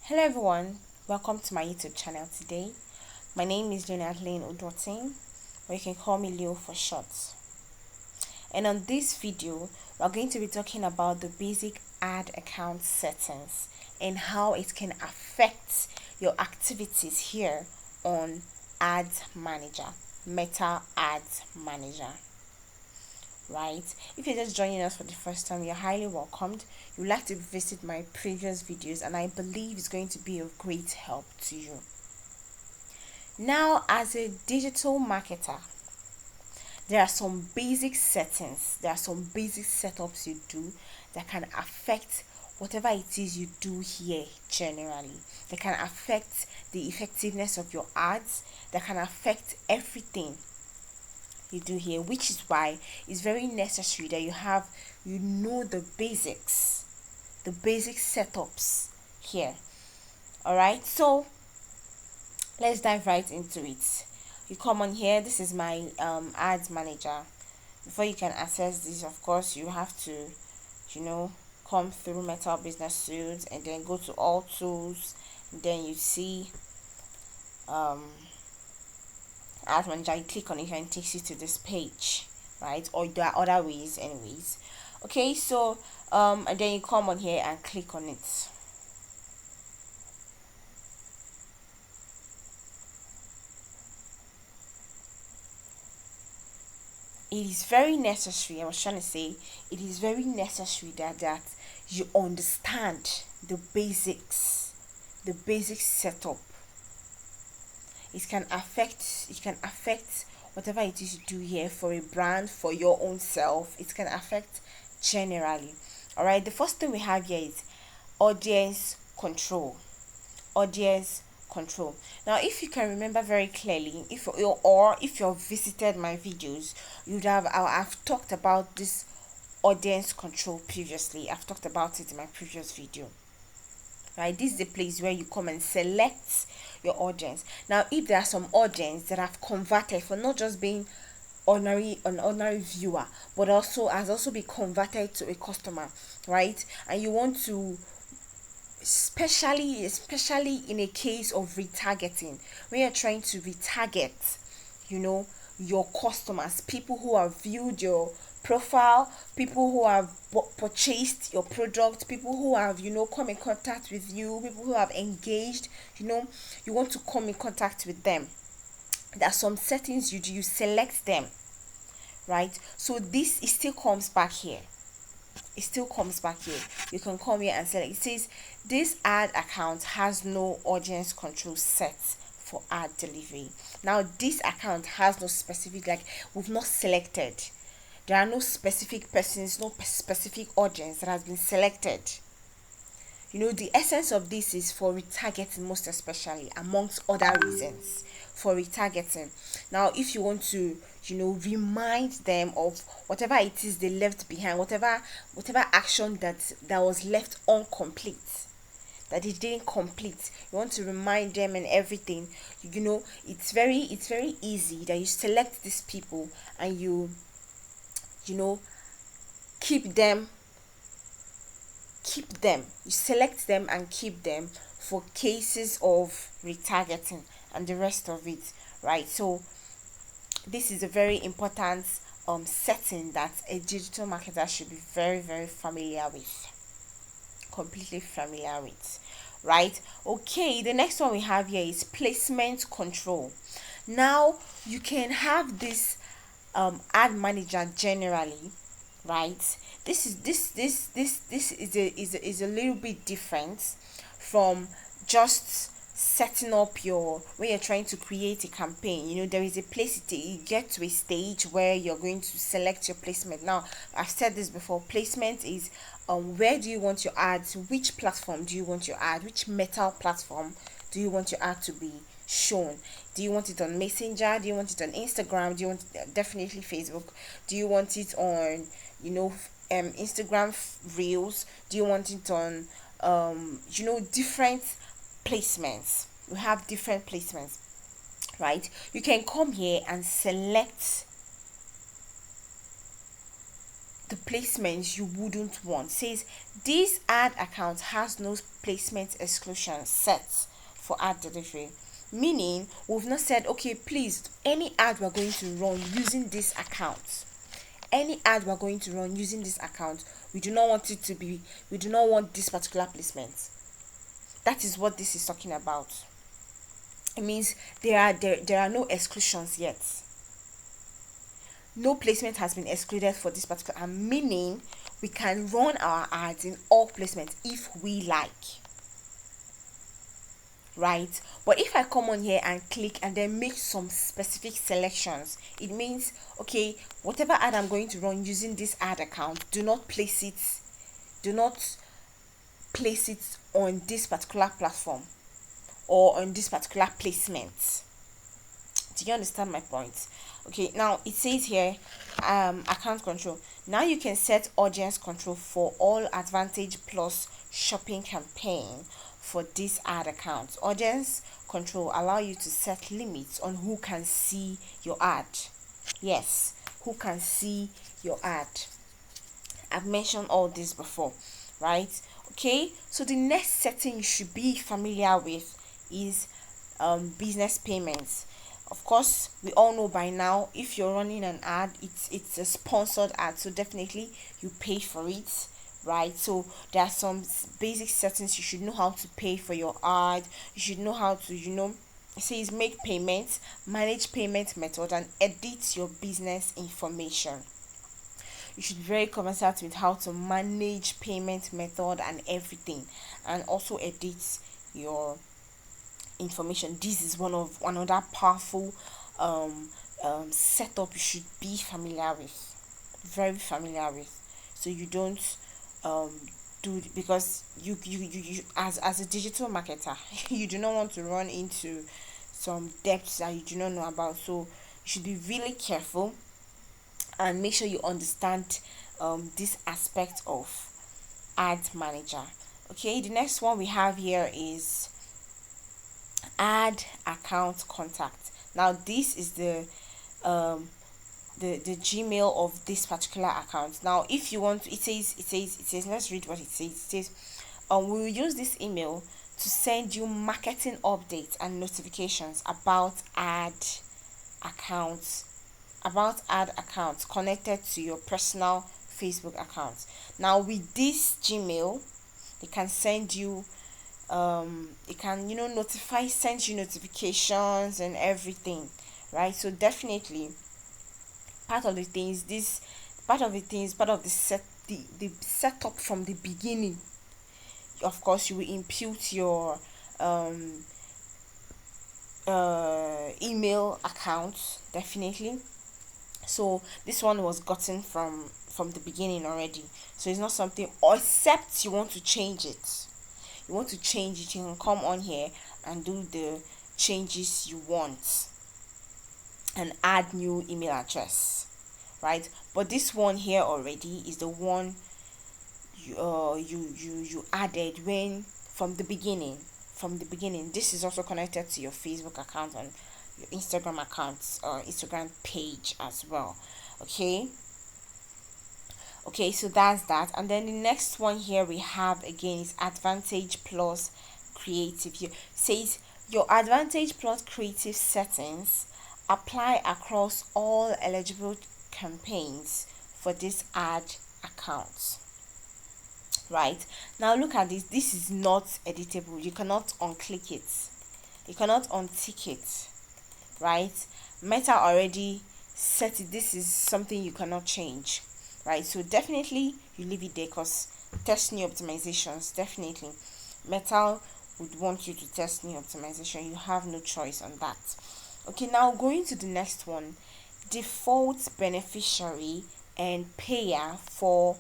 Hello everyone, welcome to my YouTube channel today. My name is Leonard Lane Odotin, or you can call me Leo for short. And on this video, we're going to be talking about the basic ad account settings and how it can affect your activities here on Ads Manager, Meta Ads Manager. Right, if you're just joining us for the first time, you're highly welcomed. You'd like to visit my previous videos, and I believe it's going to be of great help to you. Now, as a digital marketer, there are some basic settings, there are some basic setups you do that can affect whatever it is you do here generally. They can affect the effectiveness of your ads, that can affect everything you do here, which is why it's very necessary that you know the basics, the basic setups here. All right, so let's dive right into it. You come on here. This is my ads manager. Before you can access this, of course, you have to come through Meta Business Suite and then go to all tools, and then you see Ads Manager. You click on it and it takes you to this page, right? Or there are other ways anyways. Okay, so and then you come on here and click on it. It is very necessary, I was trying to say, it is very necessary that you understand the basics, the basic setup. It can affect whatever it is you do here for a brand, for your own self. It can affect generally. All right, the first thing we have here is audience control. Audience control. Now, if you can remember very clearly, if you've visited my videos, I've talked about this audience control previously. I've talked about it in my previous video. Right, this is the place where you come and select your audience. Now, if there are some audience that have converted for not just being an ordinary viewer, but also be converted to a customer, right? And you want to, especially in a case of retargeting, when you're trying to retarget your customers, people who have viewed your profile, people who have purchased your product, people who have come in contact with you, people who have engaged, you want to come in contact with them. There are some settings you do, you select them, right? So this, it still comes back here. You can come here and select. It says this ad account has no audience control set for ad delivery. Now, this account has no specific, like, we've not selected. There are no specific persons, no specific audience that has been selected. The essence of this is for retargeting, most especially, amongst other reasons, for retargeting. Now, if you want to remind them of whatever it is they left behind, whatever action that was left incomplete, that it didn't complete, you want to remind them and everything. It's very easy that you select these people and you keep them. You select them and keep them for cases of retargeting and the rest of it, right? So this is a very important setting that a digital marketer should be very, very familiar with, completely familiar with, right? Okay, the next one we have here is placement control. Now, you can have this ad manager generally, right? This is a little bit different from just setting up when you're trying to create a campaign. There is a place, you get to a stage where you're going to select your placement. Now, I've said this before, placement is where do you want your ads, which platform do you want your ad, which Meta platform do you want your ad to be shown? Do you want it on Messenger? Do you want it on Instagram? Do you want definitely Facebook? Do you want it on Instagram Reels? Do you want it on different placements? We have different placements, right? You can come here and select the placements you wouldn't want. It says this ad account has no placement exclusion set for ad delivery, meaning we've not said, okay, please, any ad we're going to run using this account, we do not want it to be, we do not want this particular placement. That is what this is talking about. It means there are no exclusions yet. No placement has been excluded for this particular, meaning we can run our ads in all placements if we like, right? But if I come on here and click and then make some specific selections, it means, okay, whatever ad I'm going to run using this ad account, do not place it on this particular platform or on this particular placement. Do you understand my point? Okay, now it says here, account control. Now you can set audience control for all Advantage Plus shopping campaign for this ad account. Audience control allow you to set limits on who can see your ad. Yes, who can see your ad. I've mentioned all this before, right? Okay, so the next setting you should be familiar with is business payments. Of course, we all know by now, if you're running an ad, it's a sponsored ad, so definitely you pay for it, right? So there are some basic settings. You should know how to pay for your ad. You should know how to, it says make payments, manage payment method, and edit your business information. You should be very conversant with how to manage payment method and everything, and also edit your information. This is one of another powerful setup you should be familiar with, very familiar with, so you don't do, because you as a digital marketer you do not want to run into some depths that you do not know about. So you should be really careful and make sure you understand this aspect of ad manager. Okay, the next one we have here is add account contact. Now this is the Gmail of this particular account. Now if you want to, it says let's read what it says. It says we will use this email to send you marketing updates and notifications about ad accounts connected to your personal Facebook account. Now with this Gmail, they can send you it can send you notifications and everything, right? So definitely part of the setup from the beginning. Of course, you will impute your email account, definitely. So this one was gotten from the beginning already, so it's not something, or except you want to change it. You can come on here and do the changes you want and add new email address, right? But this one here already is the one you added when from the beginning. This is also connected to your Facebook account and your Instagram accounts or Instagram page as well. Okay, so that's that. And then the next one here we have again is Advantage Plus Creative. Here says your Advantage Plus Creative settings apply across all eligible campaigns for this ad account. Right, now look at this. This is not editable. You cannot unclick it, you cannot untick it, right? Meta already set it. This is something you cannot change, right? So definitely you leave it there, because test new optimizations, definitely Meta would want you to test new optimization. You have no choice on that. Okay, now going to the next one, default beneficiary and payer for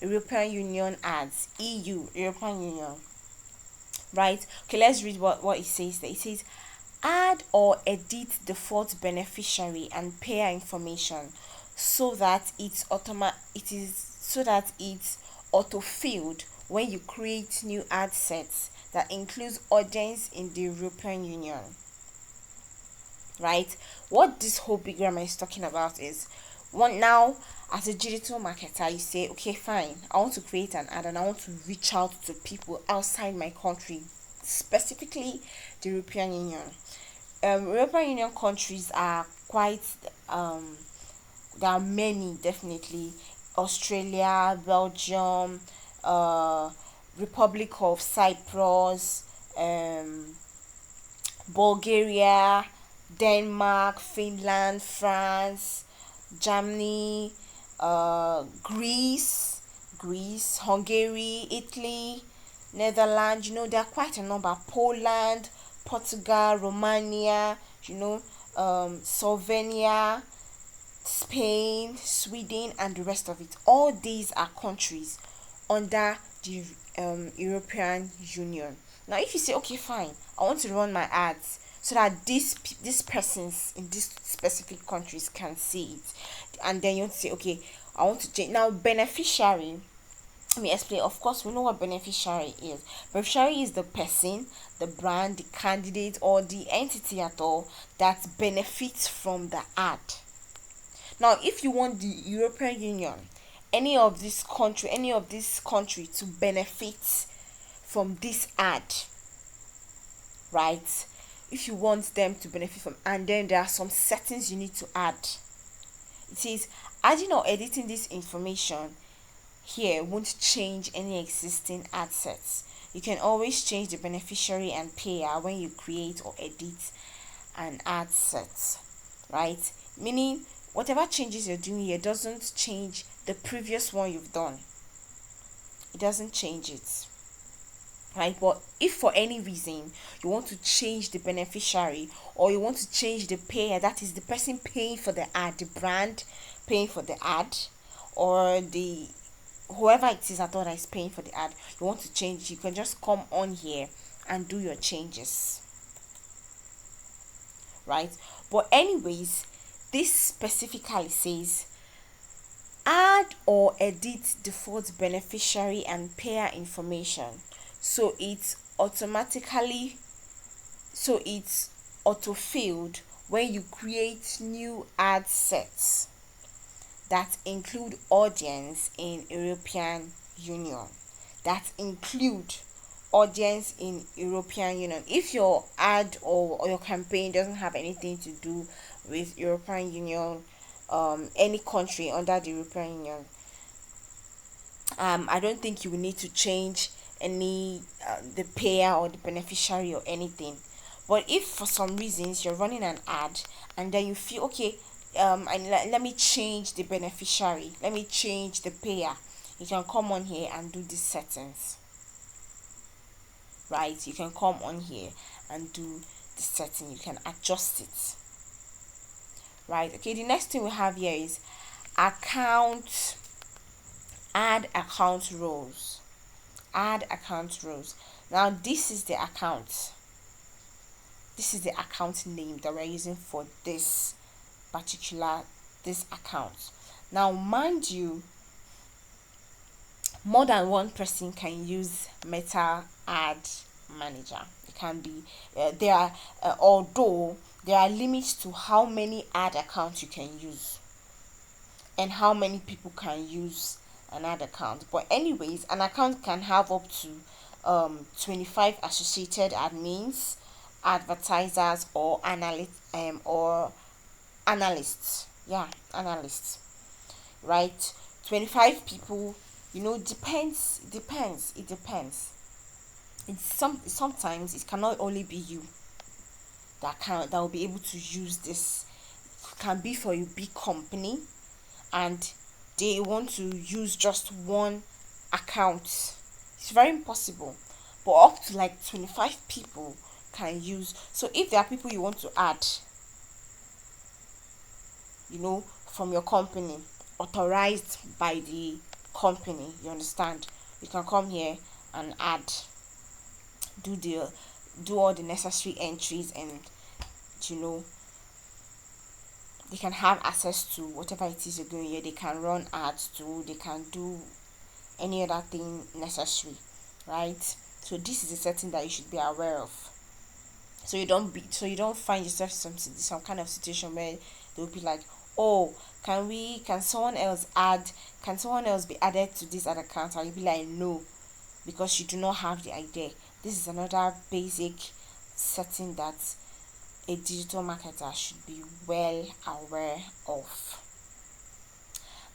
European Union ads, European Union, right? Okay, let's read what it says there. It says add or edit default beneficiary and payer information so that it's auto-filled when you create new ad sets that includes audience in the European Union, right? What this whole big grammar is talking about is One now, as a digital marketer, you say, okay, fine, I want to create an ad and I want to reach out to people outside my country, specifically the European Union. European Union countries are quite there are many, definitely. Australia, Belgium, uh Republic of Cyprus, Bulgaria, Denmark, Finland, France, Germany, Greece, Hungary, Italy, Netherlands. There are quite a number. Poland, Portugal, Romania. Slovenia, Spain, Sweden, and the rest of it. All these are countries under the European Union. Now, if you say, okay, fine, I want to run my ads so that these persons in these specific countries can see it, and then you want to say, okay, I want to change now beneficiary. Let me explain. Of course, we know what beneficiary is. Beneficiary is the person, the brand, the candidate, or the entity at all that benefits from the ad. Now, if you want the European Union, any of this country to benefit from this ad, right? If you want them to benefit from, and then there are some settings you need to add. It says adding or editing this information here won't change any existing ad sets. You can always change the beneficiary and payer when you create or edit an ad set, right? Meaning whatever changes you're doing here doesn't change the previous one you've done. It doesn't change it, right? But if for any reason you want to change the beneficiary, or you want to change the payer, that is the person paying for the ad, the brand paying for the ad, or the whoever it is at all that is paying for the ad, you want to change, you can just come on here and do your changes, right? But anyways, this specifically says add or edit default beneficiary and payer information, so it's auto-filled when you create new ad sets that include audience in European Union. If your ad or your campaign doesn't have anything to do with European Union, any country under the European Union, I don't think you will need to change any the payer or the beneficiary or anything. But if for some reasons you're running an ad and then you feel, okay, and let me change the beneficiary, let me change the payer, you can come on here and do these settings, right? You can come on here and do the setting, you can adjust it, right? Okay, the next thing we have here is account add account rows. Now this is the account name that we're using for this account. Now mind you, more than one person can use Meta Ad Manager. It can be although there are limits to how many ad accounts you can use and how many people can use an ad account. But anyways, an account can have up to 25 associated admins, advertisers, or analysts. Yeah, analysts, right? 25 people, depends. It depends. Sometimes it cannot only be you that will be able to use this. It can be for a big company and they want to use just one account. It's very impossible, but up to like 25 people can use. So if there are people you want to add, from your company, authorized by the company, you understand, you can come here and add, do all the necessary entries, and they can have access to whatever it is you're doing here. They can run ads too, they can do any other thing necessary, right? So this is a setting that you should be aware of, so you don't find yourself some kind of situation where they'll be like, oh, can someone else be added to this other account? And you'll be like, no, because you do not have the idea. This is another basic setting that a digital marketer should be well aware of.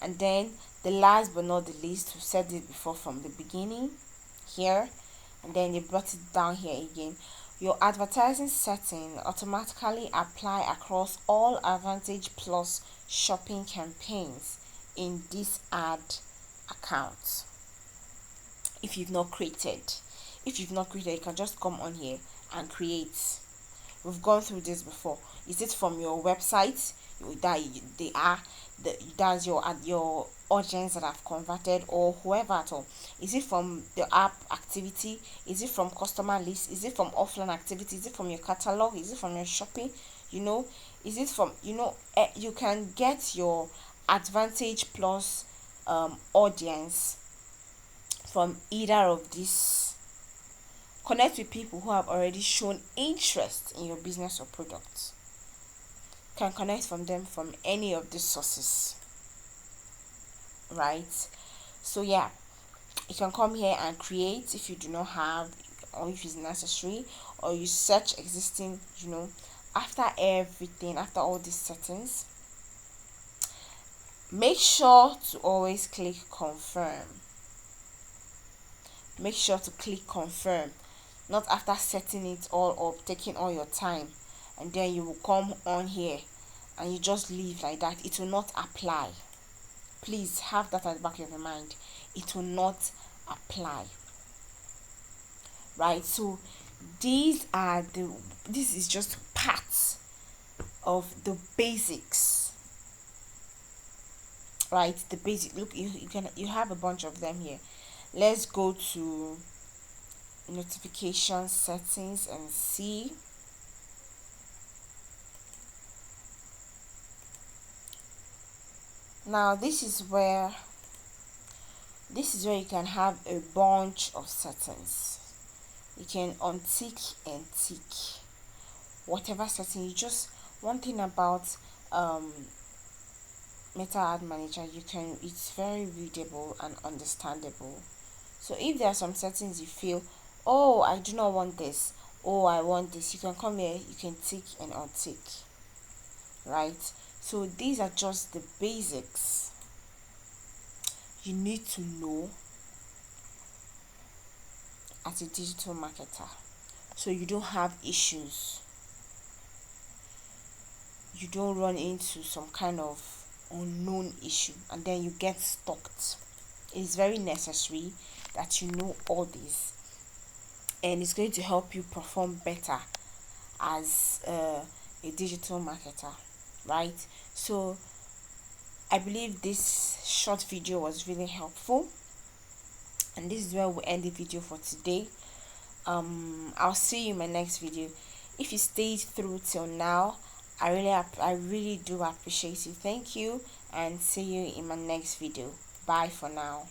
And then the last but not the least, we said it before from the beginning here, and then you brought it down here again. Your advertising setting automatically apply across all Advantage Plus shopping campaigns in this ad account. If you've not created, you can just come on here and create. We've gone through this before. Is it from your website that they are that's your audience that have converted, or whoever at all? Is it from the app activity? Is it from customer list? Is it from offline activity? Is it from your catalog? Is it from your shopping? Is it from you can get your Advantage Plus audience from either of these. Connect with people who have already shown interest in your business or products. Can connect from them from any of these sources, right? So yeah, you can come here and create if you do not have, or if it's necessary, or you search existing. After everything, after all these settings, make sure to always click confirm. Make sure to click confirm, not after setting it all up, taking all your time, and then you will come on here and you just leave like that. It will not apply. Please have that at the back of your mind. It will not apply, right? So this is just part of the basics, right? The basic. Look, you have a bunch of them here. Let's go to notification settings and see. Now this is where you can have a bunch of settings. You can untick and tick whatever setting you just. One thing about Meta Ad Manager, it's very readable and understandable. So if there are some settings you feel, oh, I do not want this, oh, I want this, you can come here, you can tick and untick, right? So these are just the basics you need to know as a digital marketer, so you don't have issues, you don't run into some kind of unknown issue and then you get stuck. It is very necessary that you know all this, and it's going to help you perform better as a digital marketer, right? So I believe this short video was really helpful, and this is where we'll end the video for today. I'll see you in my next video. If you stayed through till now, I really do appreciate you. Thank you, and see you in my next video. Bye for now.